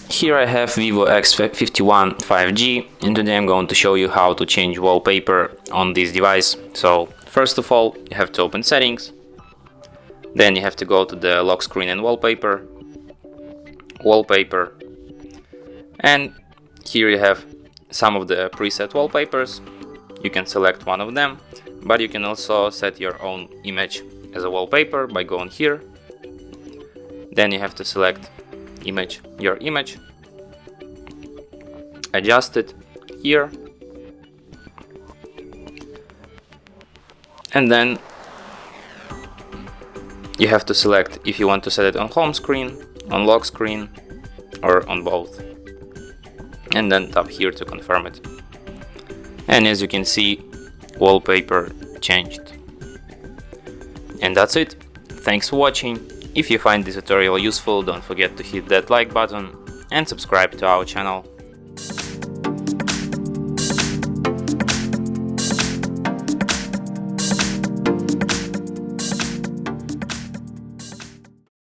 Here I have VIVO X51 5G, and today I'm going to show you how to change wallpaper on this device. So first of all, you have to open settings, then you have to go to the lock screen and wallpaper, and here you have some of the preset wallpapers. You can select one of them, but you can also set your own image as a wallpaper by going here. Then you have to select your image, adjust it here, and then you have to select if you want to set it on home screen, on lock screen, or on both, and then tap here to confirm it. And as you can see, wallpaper changed. And that's it. Thanks for watching. If you find this tutorial useful, don't forget to hit that like button and subscribe to our channel.